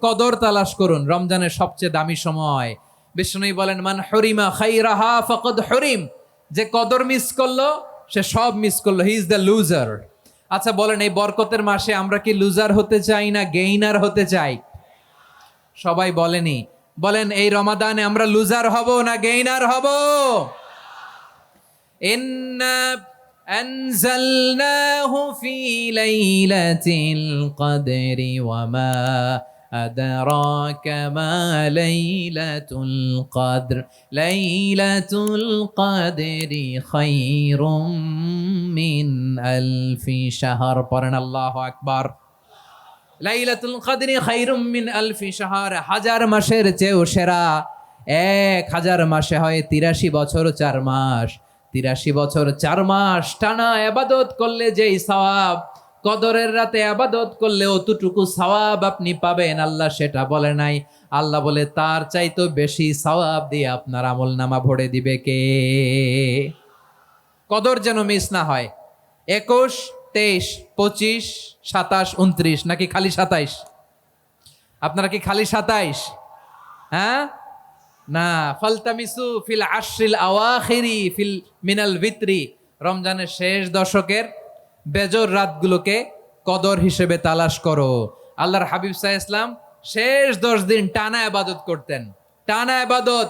কদর তালাশ করুন, রমজানের সবচেয়ে দামি সময়। বিষ্ণু বলেন, মান হরিমা খাইরাহা ফাকাদ হরিম, যে কদর মিস করলো সে সব মিস করলো, হি ইজ দ্য লুজার। আচ্ছা বলেন, এই বরকতের মাসে আমরা কি লুজার হতে চাই না গেইনার হতে চাই? সবাই বলেনি, বলেন এই রমাদানে আমরা লুজার হব না গেইনার হব? ইন্না আনজালনাহু ফি লাইলাতিল কদরি ওয়া মা আদরাকা মা লাইলাতুল কদর লাইলাতুল কদরি খায়রুম মিন আলফি শাহর। পড়েন আল্লাহু আকবার। লাইলাতুল কদরি খায়রুম মিন আলফি শাহর, হাজার মাসের চেয়েও সেরা। 1000 মাসে হয় 83 বছর 4 মাস। 83 বছর 4 মাস টানা ইবাদত করলে যেই সওয়াব, কদরের রাতে ইবাদত করলে অতটুকু সওয়াব আপনি পাবেন, আল্লাহ সেটা বলে নাই। আল্লাহ বলে তার চাইতো বেশি সওয়াব দিয়ে আপনার আমলনামা ভরে দিবে কে? কদর যেন মিস না হয়। 21, 23, 25, 27, 29 নাকি খালি 27? আপনারা কি খালি 27? হ্যাঁ না, ফালতামিসু ফিল আশরিল আওয়াখিরি ফিল মিনাল ভিতরি, রমজানের শেষ দশকের বেজর রাতগুলোকে কদর হিসেবে তালাশ করো। আল্লাহর হাবিব সাল্লাল্লাহু আলাইহি ওয়াসাল্লাম শেষ 10 দিন টানা ইবাদত করতেন, টানা ইবাদত।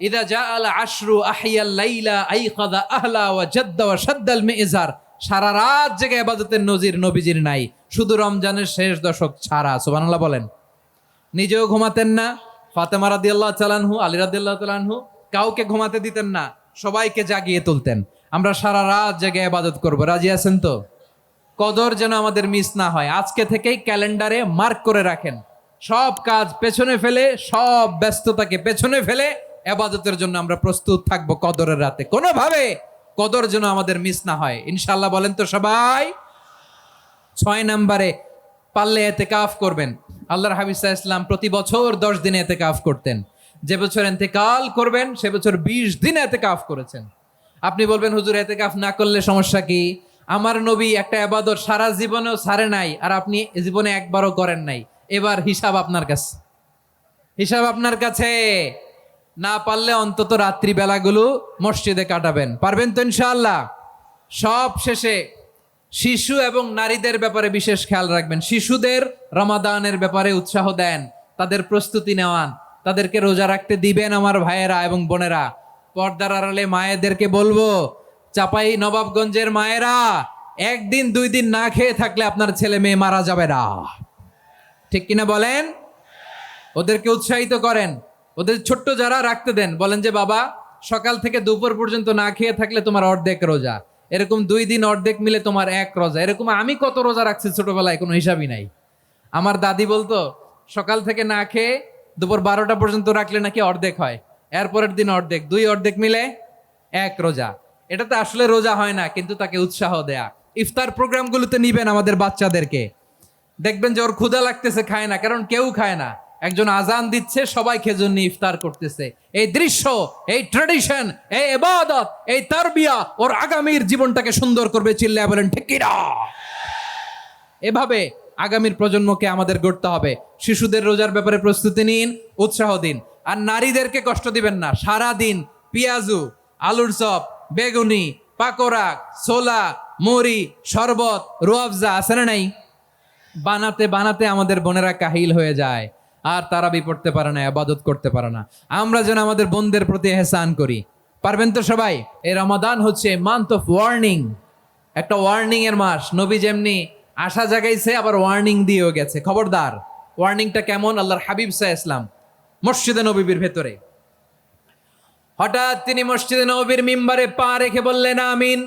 ইদা জাআল আশরু আহিয়াল লাইলা আইকাযা আহলা ওয়া জাদ্দা ওয়া শাদ্দাল মিজার, সারা রাত জেগে ইবাদতের নজির নবীজির নাই, শুধু রমজানের শেষ দশক ছাড়া। সুবহানাল্লাহ বলেন। নিজেও ঘুমাতেন না, ফাতেমা রাদিয়াল্লাহু তাআলা আনহু, আলী রাদিয়াল্লাহু তাআলা আনহু কাউকে ঘুমাতে দিতেন না, সবাইকে জাগিয়ে তুলতেন। আমরা সারা রাত জেগে ইবাদত করব, রাজি আছেন তো? কদর যেন আমাদের মিস না হয়। আজকে থেকেই ক্যালেন্ডারে মার্ক করে রাখেন, সব কাজ পেছনে ফেলে, সব ব্যস্ততাকে পেছনে ফেলে ইবাদতের জন্য আমরা প্রস্তুত থাকবো কদরের রাতে। কোনোভাবে কদর যেন আমাদের মিস না হয়, ইনশাআল্লাহ বলেন তো সবাই। 6 নম্বরে পারলে ইতিকাফ করবেন। আল্লাহর হাবিব সাল্লাল্লাহু আলাইহি ওয়াসাল্লাম প্রতি বছর 10 দিনে ইতিকাফ করতেন। যে বছর ইন্তেকাল করবেন সে বছর 20 দিন ইতিকাফ করেছেন। আপনি বলবেন, হুজুর ইতিকাফ না করলে সমস্যা কি? আমার নবী একটা ইবাদত সারা জীবনেও ছাড়ে নাই, আর আপনি জীবনে একবারও করেন নাই। এবার হিসাব আপনার কাছে, হিসাব আপনার কাছে। না পারলে অন্তত রাত্রি বেলাগুলো মসজিদে কাটাবেন, পারবেন তো ইনশাআল্লাহ? সব শেষে শিশু এবং নারীদের ব্যাপারে বিশেষ খেয়াল রাখবেন। শিশুদের রমাদানের ব্যাপারে উৎসাহ দেন, তাদের প্রস্তুতি নেওয়ান, তাদেরকে রোজা রাখতে দিবেন। আমার ভাইয়েরা এবং বোনেরা, পর্দার আড়ালে মায়েদেরকে বলবো, চাপাই নবাবগঞ্জের মায়েরা, 1 দিন 2 দিন না খেয়ে থাকলে আপনার ছেলে মেয়ে মারা যাবে না, ঠিক কিনা বলেন? ওদেরকে উৎসাহিত করেন, ওদের ছোট্ট যারা রাখতে দেন, বলেন যে বাবা সকাল থেকে দুপুর পর্যন্ত না খেয়ে থাকলে তোমার অর্ধেক রোজা, এরকম 2 দিন অর্ধেক মিলে তোমার 1 রোজা। এরকম আমি কত রোজা রাখছি ছোটবেলায়, কোনো হিসাবই নাই। আমার দাদি বলতো, সকাল থেকে না খেয়ে দুপুর 12টা পর্যন্ত রাখলে নাকি অর্ধেক হয়, এরপরের দিন অর্ধেক, 2 অর্ধেক মিলে 1 রোজা। এটা তো আসলে রোজা হয় না, কিন্তু তাকে উৎসাহ দেয়া। ইফতার প্রোগ্রামগুলোতে নিবেন আমাদের বাচ্চাদেরকে, দেখবেন যে ওর ক্ষুধা লাগতেছে, খায় না, কারণ কেউ খায় না, একজন আজান দিচ্ছে, সবাই খেজুর নিয়ে ইফতার করতেছে। এই দৃশ্য, এই ট্র্যাডিশন, এই ইবাদত, এই তারবিয়া ওর আগামীর জীবনটাকে সুন্দর করবে। চিল্লায় বলেন ঠিক কিনা? এভাবে আগামীর প্রজন্মকে আমাদের গড়তে হবে। শিশুদের রোজার ব্যাপারে প্রস্তুতি নিন, উৎসাহ দিন। আর নারীদেরকে কষ্ট দিবেন না। সারা দিন পেঁয়াজু, আলুর চপ, বেগুনি, পাকোড়া, ছোলা, মুড়ি, শরবত, রুয়াবজা আছে না নাই? বানাতে বানাতে আমাদের বোনেরা কাহিল হয়ে যায়, আর তারাবি পড়তে পারে না, ইবাদত করতে পারে না। আমরা যেন আমাদের বোনদের প্রতি এহসান করি, পারবেন তো সবাই? এই রমাদান হচ্ছে মান্থ অফ ওয়ার্নিং, একটা ওয়ার্নিং এর মাস। নবী যেমনি আশা জাগাইছে, আবার ওয়ার্নিং দিয়েও গেছে, খবরদার। ওয়ার্নিংটা কেমন? আল্লাহর হাবিব সাল্লাল্লাহু আলাইহি ওয়াসাল্লাম মসজিদে নববীর ভেতরে, হঠাৎ তিনি মসজিদে নববীর মিম্বারে পা রেখে বললেন আমিন।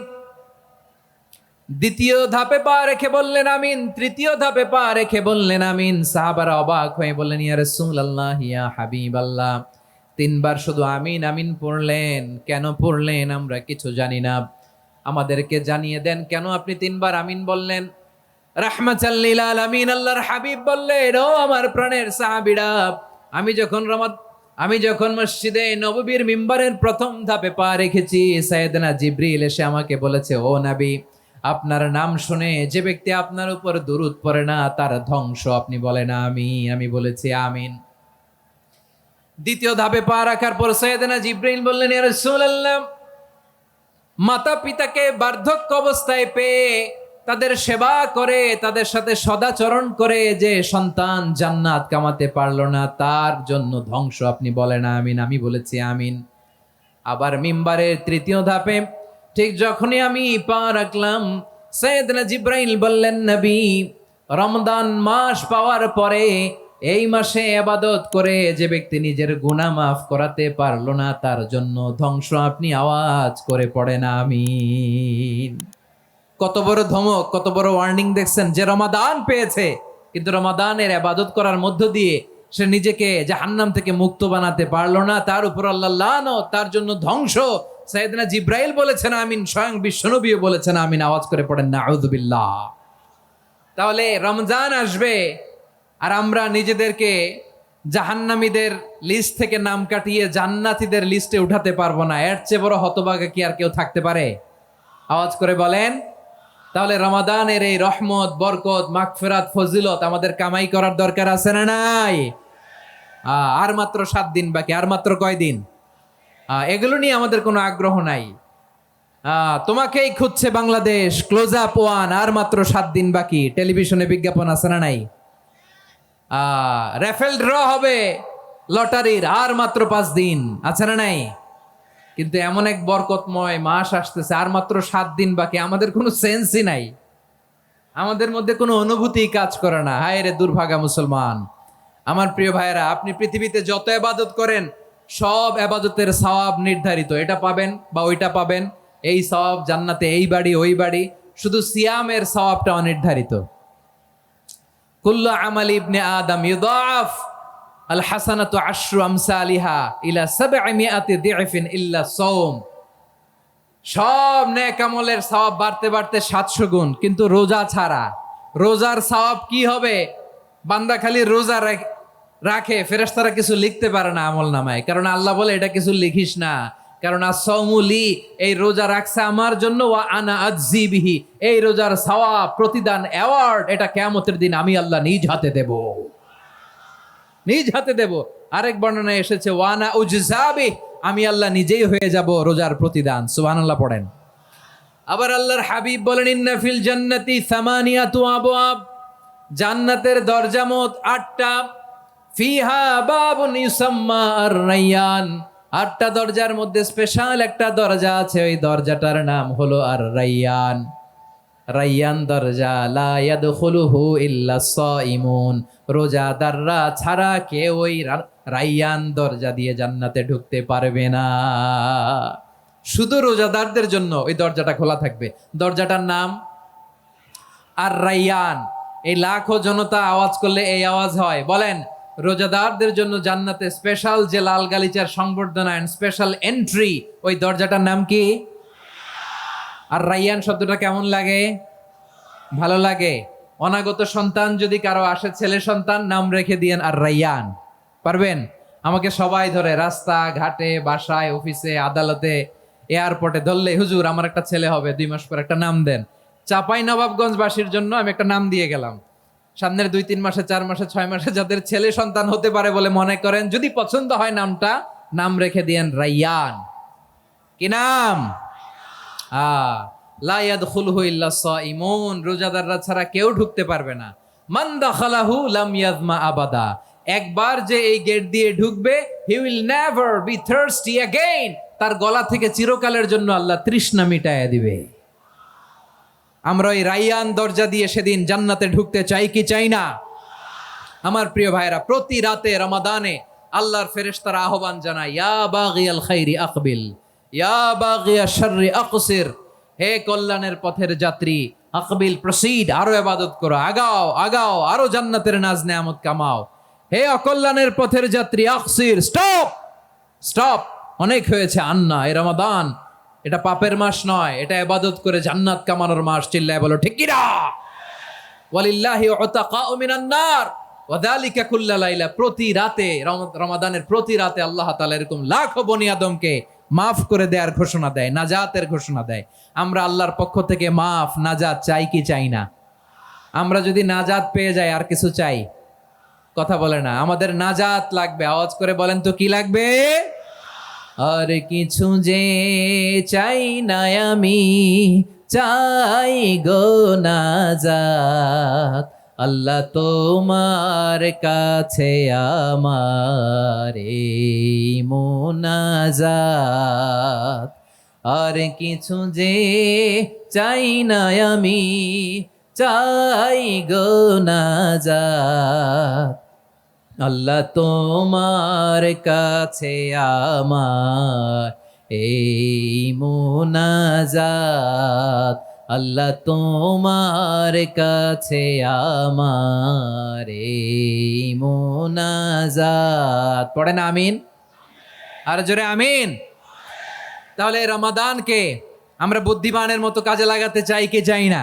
দ্বিতীয় ধাপে পা রেখে বললেন আমিন, তৃতীয় ধাপে পা রেখে বললেন আমিন। সাহাবারা অবাক হয়ে বললেন, ইয়া রাসূলুল্লাহ, ইয়া হাবিবাল্লাহ, 3 বার শুধু আমিন আমিন পড়লেন, কেন পড়লেন আমরা কিছু জানি না, আমাদেরকে জানিয়ে দেন কেন আপনি 3 বার আমিন বললেন। রাহমাতাল লিল আলামিন আল্লাহর হাবিব বললেন, ও আমার প্রাণের সাহাবীরা, আমি যখন মসজিদে নববীর মিম্বারের প্রথম ধাপে পা রেখেছি, সাইয়েদনা জিবরিল এসে আমাকে বলেছে, ও নবী, আপনার নাম শুনে যে ব্যক্তি আপনার উপর দুরূদ পড়ে না তার ধ্বংস। আপনি বলেন আমিন। আমি বলেছি আমিন। দ্বিতীয় ধাপে পা রাখার পর সাইয়েদনা জিবরাইল বললেন, ইয়া রাসূলুল্লাহ, মাতা পিতাকে বার্ধক্য অবস্থায় পেয়ে তাদের সেবা করে, তাদের সাথে সদাচরণ করে যে সন্তান জান্নাত কামাতে পারলো না তার জন্য ধ্বংস। আপনি বলেন আমিন। আমি বলেছি আমিন। আবার মিম্বারের তৃতীয় ধাপে ঠিক যখনই আমি পা রাখলাম, সাইয়েদনা জিবরাইল বললেন, নবী, রমজান মাস পাওয়ার পরে এই মাসে ইবাদত করে যে ব্যক্তি নিজের গুনাহ মাফ করাতে পারলো না তার জন্য ধ্বংস। আপনি আওয়াজ করে পড়েন আমিন। কত বড় ধমক, কত বড় ওয়ার্নিং দেখছেন! যে রমাদান পেয়েছে কিন্তু রমাদানের ইবাদত করার মধ্য দিয়ে সে নিজেকে জাহান্নাম থেকে মুক্ত বানাতে পারলো না, তার উপর আল্লাহ লানত, তার জন্য ধ্বংস। সাইয়েদনা জিবরাইল বলেছেন আমিন, স্বয়ং বিশ্বনবীও বলেছেন আমিন। আওয়াজ করে পড়েন নাউযুবিল্লাহ। তাহলে রমজান আসবে আর আমরা নিজেদেরকে জাহান্নামীদের লিস্ট থেকে নাম কাটিয়ে জান্নাতীদের লিস্টে উঠাতে পারবো না। এর চেয়ে বড় হতভাগা কি আর কেউ থাকতে পারে? আওয়াজ করে বলেন। তাহলে রমাদানের এই রহমত, বরকত, মাগফিরাত, ফজিলত আমাদের কামাই করার দরকার আছে না নাই? আর মাত্র 7 দিন বাকি। আর মাত্র কয় দিন? এগুলো নিয়ে আমাদের কোনো আগ্রহ নাই। তোমাকেই খুঁজছে বাংলাদেশ, ক্লোজ আপ ওয়ান, আর মাত্র 7 দিন বাকি। টেলিভিশনে বিজ্ঞাপন আছে না নাই? রেফেল ড্র হবে লটারির, আর মাত্র 5 দিন, আছে না নাই? কিন্তু এমন এক বরকতময় মাস আসতেছে, আর মাত্র 7 দিন বাকি। আমাদের কোনো সেন্সই নাই, আমাদের মধ্যে কোনো অনুভূতি কাজ করে না। হায় রে দুর্ভাগা মুসলমান! আমার প্রিয় ভাইয়েরা, আপনি পৃথিবীতে যত ইবাদত করেন সব ইবাদতের সওয়াব নির্ধারিত। এটা পাবেন বা ওইটা পাবেন, এই সওয়াব জান্নাতে, এই বাড়ি ওই বাড়ি। শুধু সিয়ামের সওয়াবটা অনির্ধারিত। কুল্লু আমালি ইবনে আদম ইউদাফ আল হাসানাতু আশরু আমসালিহা ইলা 700 দিফিন ইল্লা সাওম। সব নেক আমলের সওয়াব বাড়তে বাড়তে 700 গুণ, কিন্তু রোজা ছাড়া। রোজার সওয়াব কি হবে? বান্দা খালি রোজা রাখে, ফেরেশতারা কিছু লিখতে পারে না আমল নামায়, কারণ আল্লাহ বলে এটা কিছু লিখিস না, কারণ আস-সাওমুলি, এই রোজা রাখছে আমার জন্য, ওয়া আনা আজজি বিহি, এই রোজার সওয়াব, প্রতিদান, অ্যাওয়ার্ড এটা কিয়ামতের দিন আমি আল্লাহ নিজ হাতে দেব, নিজ হাতে দেব। আরেক বর্ণনায় এসেছে ওয়ানা উজজাবি, আমি আল্লাহ নিজেই হয়ে যাব রোজার প্রতিদান। সুবহানাল্লাহ পড়েন। আবার আল্লাহর হাবিব বলেন, ইন্না ফিল জান্নাতি সামানিয়াতু আবওয়াব, জান্নাতের দরজা মোট 8টা। ফিহা বাবুন ইউসাম্মা আর-রায়্যান, 8টা দরজার মধ্যে স্পেশাল একটা দরজা আছে, ওই দরজাটার নাম হলো আর-রায়্যান। রায়্যান দরজা, লা ইয়াদখুলুহু ইল্লা সাইমুন, রোজাদাররা ছাড়া কেউ ওই রায়্যান দরজা দিয়ে জান্নাতে ঢুকতে পারবে না। শুধু রোজাদারদের জন্য ওই দরজাটা খোলা থাকবে। দরজাটার নাম আর-রায়্যান। এই লাখো জনতা আওয়াজ করলে এই আওয়াজ হয়। বলেন, রোজাদারদের জন্য জান্নাতে স্পেশাল যে লাল গালিচার সংবর্ধনা এন্ড স্পেশাল এন্ট্রি, ওই দরজাটার নাম কি? আর রায়্যান শব্দটা কেমন লাগে? ভালো লাগে। অনাগত সন্তান যদি কারো আসে, ছেলে সন্তান, নাম রেখে দিয়েন আর রায়্যান। পারবেন? আমাকে সবাই ধরে রাস্তা ঘাটে, বাসায়, অফিসে, আদালতে, এয়ারপোর্টে ধরলে, হুজুর আমার একটা ছেলে হবে 2 মাস পর, একটা নাম দেন। চাপাই নবাবগঞ্জবাসীর জন্য আমি একটা নাম দিয়ে গেলাম। সামনের 2-3 মাসে, 4 মাসে, 6 মাসে যাদের ছেলে সন্তান হতে পারে বলে মনে করেন, যদি পছন্দ হয় নামটা, নাম রেখে দিয়েন রায়্যান। কি নাম? লা ইয়াদখুলুহু ইল্লা সাইমুন, রোজাদাররা ছাড়া কেউ ঢুকতে পারবে না। মান দাখালাহু লাম ইয়াযমা আবাদা, একবার যে এই গেট দিয়ে ঢুকবে, he will never be thirsty again, তার গলা থেকে চিরকালের জন্য আল্লাহ তৃষ্ণা মিটায়া দিবে। আমরা ওই রায়্যান দরজা দিয়ে সেদিন জান্নাতে ঢুকতে চাই কি চাই না? আমার প্রিয় ভাইরা, প্রতি রাতে রমাদানে আল্লাহর ফেরেশতারা আহ্বান জানায়, ইয়া বাগিয়াল খাইরি আকবিল, ইয়া বাগিয়াশ শাররি আকসির, হে কল্যাণের পথের যাত্রী, আকবিল, প্রসিড, আরো ইবাদত করো, আগাও আগাও, আরো জান্নাতের নাজ নেয়ামত কামাও। হে অকল্যাণের পথের যাত্রী, আকসির, স্টপ স্টপ, অনেক হয়েছে। আন্না, এই রমাদান এটা পাপের মাস নয়, এটা ইবাদত করে জান্নাত কামানোর মাস। চিল্লায় বলো ঠিক কিনা? ওয়ালিল্লাহি উতাকাউ মিনান নার ওয়া যালিকা কুল্লা লাইলা, প্রতি রাতে, রমাদানের প্রতি রাতে আল্লাহ তাআলা এরকম লাখো বনি আদমকে মাফ করে দেওয়ার ঘোষণা দেয়, নাজাতের ঘোষণা দেয়। আমরা আল্লাহর পক্ষ থেকে মাফ নাজাত চাই কি চাই না? আমরা যদি নাজাত পেয়ে যাই আর কিছু চাই? কথা বলে না। আমাদের নাজাত লাগবে। আওয়াজ করে বলেন তো কি লাগবে? আর কিছু যে চাই না আমি, চাই গো নাজাত। আল্লাহ তোমার কাছে আমার এই মোনাজাত। আর কিছু যে চাই না আমি, চাই গো নাজাত। আল্লাহ তোমার কাছে আমার এই মোনাজাত। আল্লাহ তোমার কাছে আমার এই মোনাজাত। পড়েন আমিন, আর জোরে আমিন। তাহলে এই রমাদানকে আমরা বুদ্ধিমানের মতো কাজে লাগাতে চাই কি চাই না?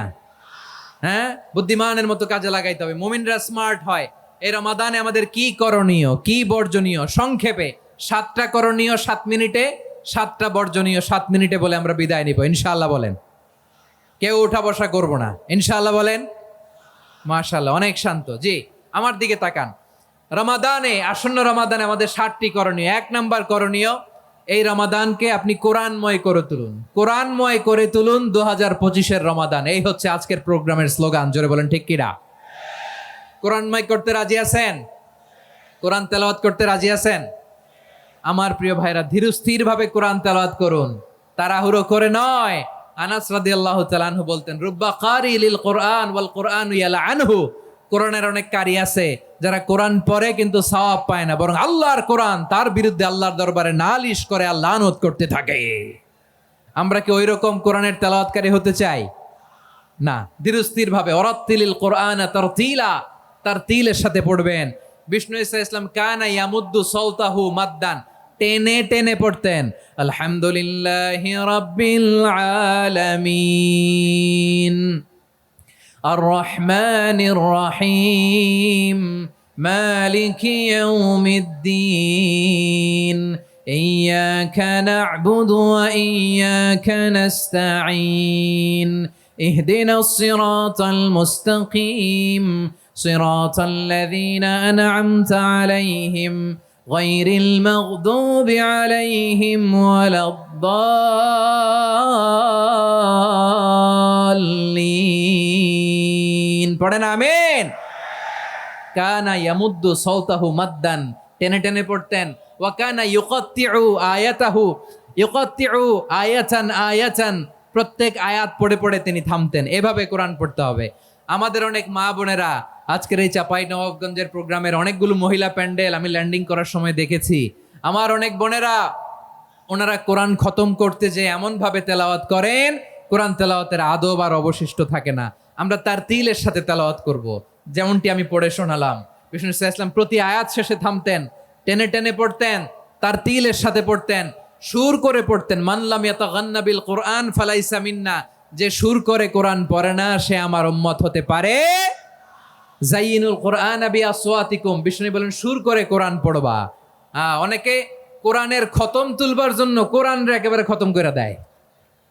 হ্যাঁ, বুদ্ধিমানের মতো কাজে লাগাইতে হবে। মুমিনরা স্মার্ট হয়। এই রমাদানে আমাদের কি করণীয়, কি বর্জনীয়? সংক্ষেপে 7টা করণীয় 7 মিনিটে, 7টা বর্জনীয় 7 মিনিটে বলে আমরা বিদায় নিব ইনশাআল্লাহ। বলেন, কেউ উঠা বসা করব না ইনশাআল্লাহ। বলেন মাশাআল্লাহ, অনেক শান্ত। জি, আমার দিকে তাকান। রমাদানে, আসন্ন রমাদানে আমাদের 7টি করণীয়। 1 নাম্বার করণীয়, এই রমাদানকে আপনি কোরআনময় করে তুলুন। কোরআনময় করে তুলুন 2025-এর রমাদান। এই হচ্ছে আজকের প্রোগ্রামের স্লোগান। জোরে বলেন ঠিক কিনা? কোরআনময় করতে রাজি আছেন? কোরআন তেলাওয়াত করতে রাজি আছেন? আমার প্রিয় ভাইরা, ধীরস্থির ভাবে কোরআন তেলাওয়াত করুন, তাড়াহুড়ো করে নয়। আনাস রাদিয়াল্লাহু তাআলা আনহু বলতেন, রুব্বা কারি লিল কোরআন ওয়াল কোরআনু ইয়ালআনহু। কোরআনের অনেক কারি আছে যারা কোরআন পড়ে কিন্তু সওয়াব পায় না, বরং আল্লাহর কোরআন তার বিরুদ্ধে আল্লাহর দরবারে নালিশ করে আর লানত করতে থাকে। আমরা কি ওইরকম কোরআনের তেলাওয়াতকারী হতে চাই? না। ধীরস্থির ভাবে, ওয়ারাত্তিলিল কোরআন তারতিলা, তারতিলের সাথে পড়বেন। বিষ্ণু ঈসা ইসলাম কানা ইয়ামুদ্দু সাওতাহু মাদ্দান, টেনে টেনে পড়তেন। আলহামদুলিল্লাহি রাব্বিল আলামিন আর রহমানির রহিম মালিকি ইয়াউমিদ্দিন ইয়্যাকা না'বুদু ওয়া ইয়্যাকা নাস্তাঈন ইহদিনাস সিরাতাল মুস্তাকিম সিরাতাল লাযীনা আন'আমতা আলাইহিম গায়রিল মাগদুবি আলাইহিম ওয়ালাদ-দাল্লিন। পড়েন আমিন। কানা ইয়ামুদ্দু সাওতাহু মাদ্দান, টেনে টেনে পড়তেন। ওয়া কানা ইউকাত্তিউ আয়াতাহু, ইউকাত্তিউ আয়াতান আয়াতান, প্রত্যেক আয়াত পড়ে পড়ে তিনি থামতেন। এভাবে কোরআন পড়তে হবে। আমাদের অনেক মা বোনেরা, আজকের এই চাঁপাইনবাবগঞ্জের প্রোগ্রামের অনেকগুলো মহিলা প্যান্ডেল আমি ল্যান্ডিং করার সময় দেখেছি। আমার অনেক বোনেরা, ওনারা কোরআন খতম করতে যে এমন ভাবে তেলাওয়াত করেন, কোরআন তেলাওয়াতের আদব আর অবশিষ্ট থাকে না। আমরা তারতিলের সাথে তেলাওয়াত করব, যেমনটি আমি পড়ে শোনালাম। বিষ্ণু ইসলাম প্রতি আয়াত শেষে থামতেন, টেনে টেনে পড়তেন, তারতিলের সাথে পড়তেন, সুর করে পড়তেন। মানলাম ইয়াতাগান্না বিল কোরআন ফালাইসা মিন্না, যে সুর করে কোরআন পড়ে না সে আমার উম্মত হতে পারে। জাইয়িনুল কোরআন বিআসওয়াতিকুম, বিষ্ণু বলেন সুর করে কোরআন পড়বা। অনেকে কোরআনের খতম তুলবার জন্য কোরআনরে একেবারে খতম করে দেয়,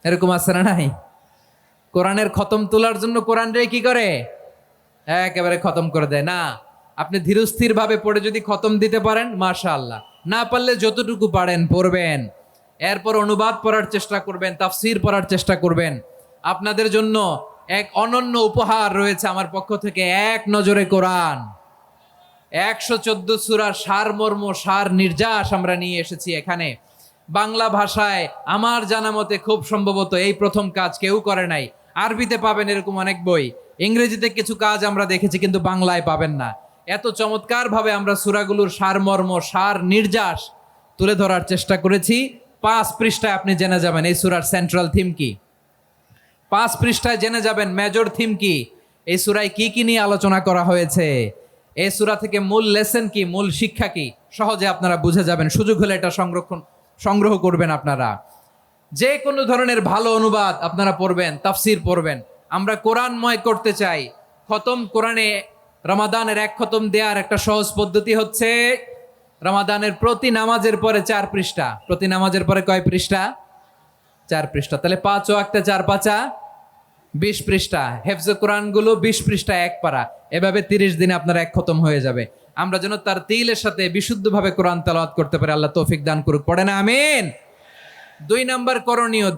এরকম আছে না নাই? কোরআনের খতম তোলার জন্য কোরআনরে কি করে? একেবারে খতম করে দেয়। না, আপনি ধীরস্থির ভাবে পড়ে যদি খতম দিতে পারেন মাশাআল্লাহ, না পারলে যতটুকু পারেন পড়বেন। এরপর অনুবাদ পড়ার চেষ্টা করবেন, তাফসির পড়ার চেষ্টা করবেন। আপনাদের জন্য এক অনন্য উপহার রয়েছে আমার পক্ষ থেকে, এক নজরে কোরআন। 114 সূরার সারমর্ম, সার নির্যাস আমরা নিয়ে এসেছি এখানে। বাংলা ভাষায় আমার জানা মতে খুব সম্ভবত এই প্রথম কাজ কেউ করে নাই। আরবিতে পাবেন এরকম অনেক বই, ইংরেজিতে কিছু কাজ আমরা দেখেছি, কিন্তু বাংলায় পাবেন না। এত চমৎকার ভাবে আমরা সূরাগুলোর সারমর্ম, সার নির্যাস তুলে ধরার চেষ্টা করেছি। 5 পৃষ্ঠায় আপনি জেনে যাবেন এই সূরার সেন্ট্রাল থিম কি। 5 পৃষ্ঠায় জেনে যাবেন মেজর থিম কি, এই সূরায় কি কি নিয়ে আলোচনা করা হয়েছে, এই সূরা থেকে মূল লেসন কি, মূল শিক্ষা কি, সহজে আপনারা বুঝে যাবেন। সুযোগ হলে এটা সংগ্রহ করবেন আপনারা। যে কোনো ধরনের ভালো অনুবাদ আপনারা পড়বেন, তাফসির পড়বেন। আমরা কোরআনময় করতে চাই। খতম কোরআনে রমাদানের 1 খতম দেওয়ার একটা সহজ পদ্ধতি হচ্ছে রমাদানের প্রতি নামাজের পরে 4 পৃষ্ঠা, প্রতি নামাজের পরে কয় পৃষ্ঠা? 4 পৃষ্ঠা। তাহলে 5 ওয়াক্তে 4 পাঁচা 20 পৃষ্ঠা। হেফজে কোরআনগুলো 20 পৃষ্ঠা এক পারা, এভাবে 30 দিনে আপনার এক খতম হয়ে যাবে। আমরা যেন তার তিলের সাথে বিশুদ্ধভাবে কোরআন তেলাওয়াত করতে পারি, আল্লাহ তৌফিক দান করুক। পড়ে না আমিন। 2 নাম্বার করণীয়,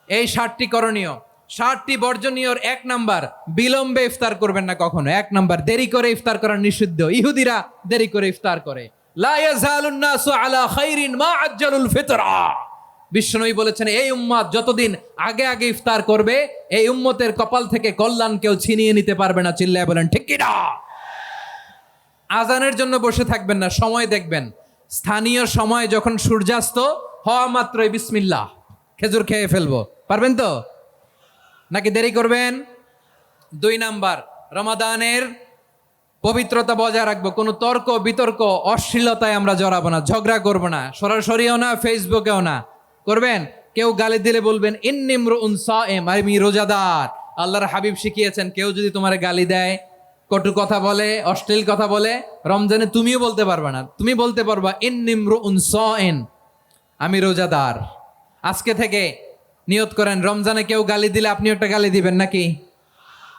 এই 60টি করণীয়, 60টি বর্জনীয়র 1 নাম্বার, বিলম্বে ইফতার করবেন না কখনো। 1 নাম্বার, দেরি করে ইফতার করা নিষিদ্ধ। ইহুদিরা দেরি করে ইফতার করে। লা ইয়াজালুন নাসু আলা খাইরিন মা আজ্জালুল ফিতরা। বিশ্বনবী বলেছেন, এই উম্মত যতদিন আগে আগে ইফতার করবে, এই উম্মতের কপাল থেকে কল্যাণ কেউ ছিনিয়ে নিতে পারবে না। চিল্লায় বলেন ঠিক কি না? আজানের জন্য বসে থাকবেন না, সময় দেখবেন। স্থানীয় সময় যখন সূর্যাস্ত হওয়া মাত্রই বিসমিল্লাহ, খেজুর খেয়ে ফেলবো। পারবেন তো নাকি দেরি করবেন? 2 নাম্বার, রমাদানের পবিত্রতা বজায় রাখবো। কোনো তর্ক বিতর্ক অশ্লীলতায় আমরা জড়াবো না, ঝগড়া করবো না, সরাসরিও না, ফেসবুকেও না। করবেন কেউ গালি দিলে বলবেন ইন্নিমরুউন সায়েম, আমি রোজাদার। আল্লাহর হাবিব শিখিয়েছেন, কেউ যদি তোমার গালি দেয়, কটু কথা বলে, অশ্লীল কথা বলে, রমজানে তুমিও বলতে পারবে না। তুমি বলতে পারবা ইন্নিমরুউন সায়েম, আমি রোজাদার। আজকে থেকে নিয়ত করেন, রমজানে কেউ গালি দিলে আপনি একটা গালি দিবেন নাকি?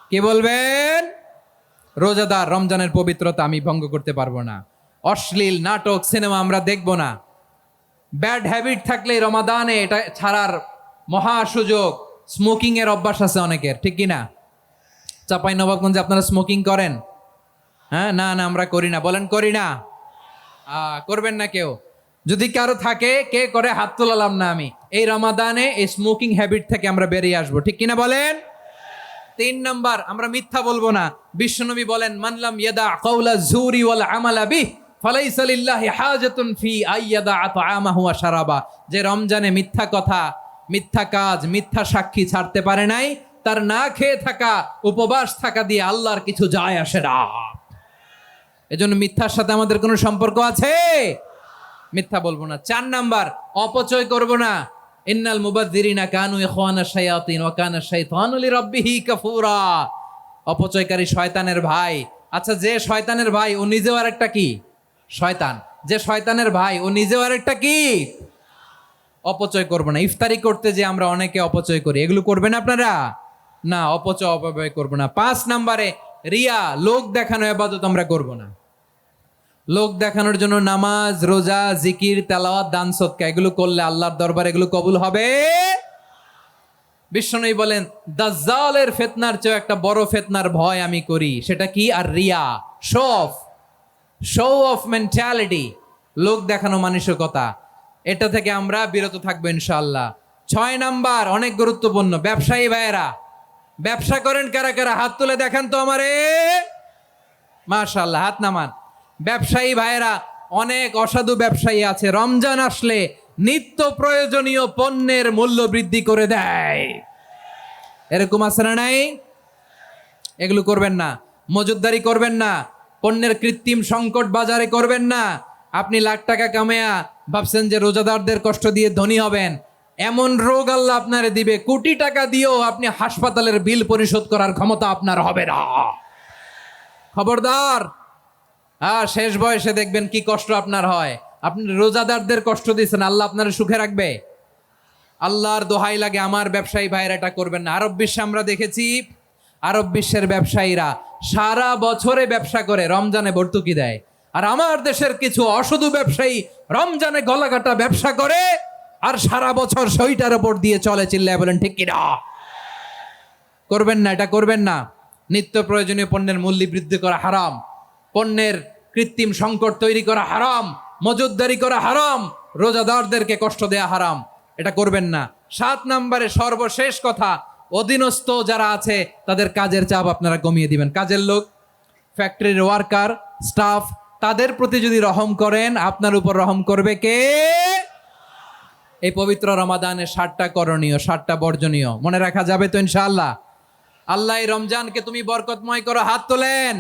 কি বলবেন? রোজাদার, রমজানের পবিত্রতা আমি ভঙ্গ করতে পারবো না। অশ্লীল নাটক সিনেমা আমরা দেখবো না। ব্যাড হ্যাবিট থাকলে রমাদানে এটা ছাড়ার মহা সুযোগ। স্মোকিং এর অভ্যাস আছে অনেকের, ঠিক কি না? চাঁপাইনবাবগঞ্জে আপনারা স্মোকিং করেন? হ্যাঁ, না না আমরা করি না। বলেন করি না। করবেন না কেউ। যদি কারো থাকে, কে করে হাত তোলালাম না আমি। এই রমাদানে এই স্মোকিং হ্যাবিট থেকে আমরা বেরিয়ে আসবো, ঠিক কিনা বলেন? 3 নাম্বার, আমরা মিথ্যা বলবো না। বিশ্বনবী বলেন, মানলাম ইয়াদা কাওলা যুরি ওয়াল আমালা বিহ ফালাইসা লিল্লাহি হাজাতুন ফি আইয়াদা তাআমাহু ওয়া শারাবা। যে রমজানে মিথ্যা কথা, মিথ্যা কাজ, মিথ্যা সাক্ষী ছাড়তে পারে নাই, তার না খেয়ে থাকা, উপবাস থাকা দিয়ে আল্লাহর কিছু যায় আসে না। এজন্য মিথ্যার সাথে আমাদের কোনো সম্পর্ক আছে? মিথ্যা বলবো না। 4 নাম্বার, অপচয় করব না। ইন্নাল মুবাযযিরিনা কানু ইখওয়ানাশ শায়াতিন ওয়া কানা শাইতানু লিরাব্বিহি কাফুরা। অপচয়কারী শয়তানের ভাই। আচ্ছা, যে শয়তানের ভাই ও নিজেও আরেকটা কি? শয়তান। যে শয়তানের ভাই ও নিজেও আরেকটা কি? অপচয় করব না। ইফতারি করতে যে আমরা অনেকে অপচয় করি, এগুলো করবেন আপনারা না। অপচয় অপব্যয় করব না। 5 নাম্বারে, রিয়া, লোক দেখানো ইবাদত আমরা করব না। লোক দেখানোর জন্য নামাজ, রোজা, জিকির, তেলাওয়াত, দান, সদকা এগুলো করলে আল্লাহর দরবারে এগুলো কবুল হবে। বিশ্বনবী বলেন, দাজ্জালের ফিতনার চেয়ে একটা বড় ফিতনার ভয় আমি করি। সেটা কি? আর রিয়া, শো অফ মেন্টালিটি, লোক দেখানো মানসিকতা। এটা থেকে আমরা বিরত থাকবো ইনশাআল্লাহ। 6 নাম্বার, অনেক গুরুত্বপূর্ণ। ব্যবসায়ী ভাইয়েরা, ব্যবসা করেন কারা কারা? হাত তুলে দেখান তো আমারে। মাশাআল্লাহ, হাত নামান। ব্যবসায়ী ভাইয়েরা, অনেক অসাধু ব্যবসায়ী আছে, রমজান আসলে নিত্য প্রয়োজনীয় পণ্যের মূল্য বৃদ্ধি করে দেয়। এরকম আছে না নাই? এগুলো করবেন না। মজুদদারি করবেন না। পণ্যের কৃত্রিম সংকট বাজারে করবেন না। আপনি লাখ টাকা কামায়া ভাবছেন যে রোজাদারদের কষ্ট দিয়ে ধনী হবেন। এমন রোগ আল্লাহ আপনারে দিবে, কোটি টাকা দিয়েও আপনি হাসপাতালের বিল পরিশোধ করার ক্ষমতা আপনার হবে না। খবরদার। শেষ বয়সে দেখবেন কি কষ্ট আপনার হয়। আপনি রোজাদারদের কষ্ট দিয়েছেন, আল্লাহ আপনার সুখে রাখবে? আল্লাহর দোহাই লাগে, আমার ব্যবসায়ী ভাইয়েরা এটা করবেন না। আরব বিশ্বে আমরা দেখেছি, আরব বিশ্বের ব্যবসায়ীরা সারা বছরে ব্যবসা করে, রমজানে ভর্তুকি দেয়। আর আমার দেশের কিছু অসাধু ব্যবসায়ী রমজানে গলাকাটা ব্যবসা করে আর সারা বছর সইটার উপর দিয়ে চলে। চিল্লায় বলেন ঠিক কিনা? করবেন না, এটা করবেন না। নিত্য প্রয়োজনীয় পণ্যের মূল্য বৃদ্ধি করা হারাম। পণ্যের কৃত্রিম সংকট তৈরি করা হারাম। মজুদদারি করা হারাম। রোজাদারদেরকে কষ্ট দেয়া হারাম। এটা করবেন না। 7 নাম্বারে, সর্বশেষ কথা, অধীনস্থ যারা আছে তাদের কাজের চাপ আপনারা কমিয়ে দিবেন। কাজের লোক, ফ্যাক্টরির ওয়ার্কার, স্টাফ, তাদের প্রতি যদি রহম করেন, আপনার উপর রহম করবে কে? এই পবিত্র রমাদানের 60টা করণীয়, 60টা বর্জনীয় মনে রাখা যাবে তো ইনশাআল্লাহ? আল্লাহ এই রমজানকে তুমি বরকতময় করো। হাত তোলেন।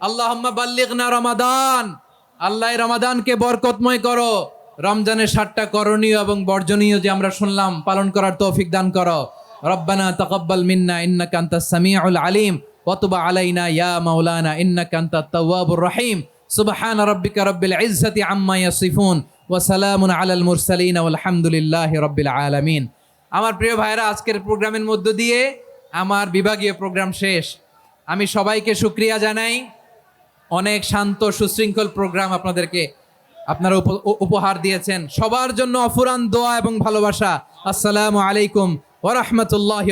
আল্লাহুম্মা বাল্লিগনা রমাদান। আল্লাহ এই রমাদানকে বরকতময় করো। রমজানের 60টা করণীয় এবং বর্জনীয় যে আমরা শুনলাম, পালন করার তৌফিক দান করো। রব্বানা তাকাব্বাল মিন্না ইন্নাকা আনতাস সামিউল আলিম ওয়া তুব আলাইনা ইয়া মাওলানা ইন্নাকা আনতাত তাওয়াবুর রহিম। সুবহানা রাব্বিকা রাব্বিল ইজ্জাতি আম্মা ইয়াসিফুন ওয়া সালামুন আলাল মুরসালিন ওয়াল হামদুলিল্লাহি রাব্বিল আলামিন। আমার প্রিয় ভাইরা, আজকের প্রোগ্রামের মধ্য দিয়ে আমার বিভাগীয় প্রোগ্রাম শেষ। আমি সবাইকে শুকরিয়া জানাই। অনেক শান্ত সুশৃঙ্খল প্রোগ্রাম আপনারা উপহার দিয়েছেন। সবার জন্য অফুরান দোয়া এবং ভালোবাসা। আসসালামু আলাইকুম ওয়া রাহমাতুল্লাহি